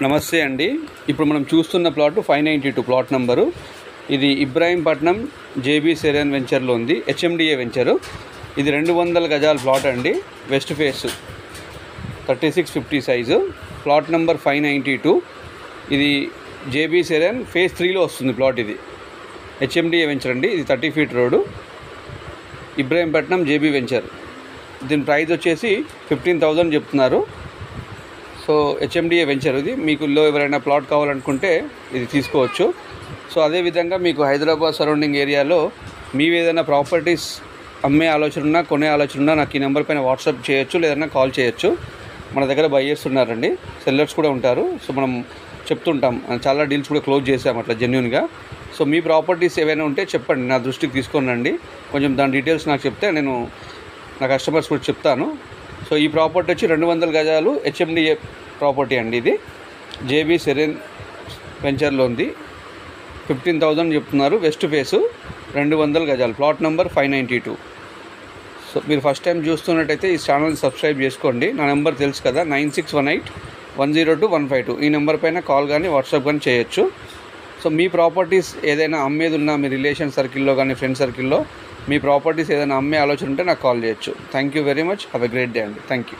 నమస్తే అండి. ఇప్పుడు మనం చూస్తున్న ప్లాట్ 592 ప్లాట్ నంబరు. ఇది ఇబ్రాహీంపట్నం జేబీ సెరెన్ వెంచర్లో ఉంది. HMDA venture. ఇది 200 గజాల ప్లాట్ అండి. West face 3650 size. Plot number 592. ఇది జేబీ సెరెన్ ఫేజ్ 3లో వస్తుంది ప్లాట్. ఇది హెచ్ఎండిఏ వెంచర్ అండి. ఇది 30 feet road. Ibrahimpatnam JB venture. దీని ప్రైస్ వచ్చేసి 15,000 చెప్తున్నారు. సో హెచ్ఎండిఏ వెంచర్ ఇది. మీకు ఎవరైనా ప్లాట్ కావాలనుకుంటే ఇది తీసుకోవచ్చు. సో అదేవిధంగా మీకు హైదరాబాద్ సరౌండింగ్ ఏరియాలో మీవి ఏదైనా ప్రాపర్టీస్ అమ్మే ఆలోచన ఉన్నా, కొనే ఆలోచన ఉన్నా నాకు ఈ నెంబర్ పైన వాట్సాప్ చేయొచ్చు, లేదన్నా కాల్ చేయొచ్చు. మన దగ్గర బయ్యర్స్ ఉన్నారండి, సెల్లర్స్ కూడా ఉంటారు. సో మనం చెప్తుంటాం, చాలా డీల్స్ కూడా క్లోజ్ చేసాం అట్లా జెన్యూన్గా. సో మీ ప్రాపర్టీస్ ఏవైనా ఉంటే చెప్పండి, నా దృష్టికి తీసుకొని రండి. కొంచెం దాని డీటెయిల్స్ నాకు చెప్తే నేను నా కస్టమర్స్ కూడా చెప్తాను. సో ఈ ప్రాపర్టీ వచ్చి 200 గజాలు హెచ్ఎండిఏ ప్రాపర్టీ అండి. ఇది జేబీ సెరెన్ వెంచర్లో ఉంది. 15,000 చెప్తున్నారు. వెస్ట్ ఫేసు 200 గజాలు. Plot number 592. సో మీరు ఫస్ట్ టైం చూస్తున్నట్టయితే ఈ ఛానల్ సబ్స్క్రైబ్ చేసుకోండి. నా నెంబర్ తెలుసు కదా, 9618102152. ఈ నెంబర్ పైన కాల్ కానీ వాట్సాప్ కానీ చేయొచ్చు. సో మీ ప్రాపర్టీస్ ఏదైనా అమ్మేది ఉన్నా, మీ రిలేషన్ సర్కిల్లో కానీ ఫ్రెండ్ సర్కిల్లో మీ ప్రాపర్టీస్ ఏదైనా అమ్మే ఆలోచన ఉంటే నాకు కాల్ చేయొచ్చు. Thank you very much. Have a great day అండి. Thank you.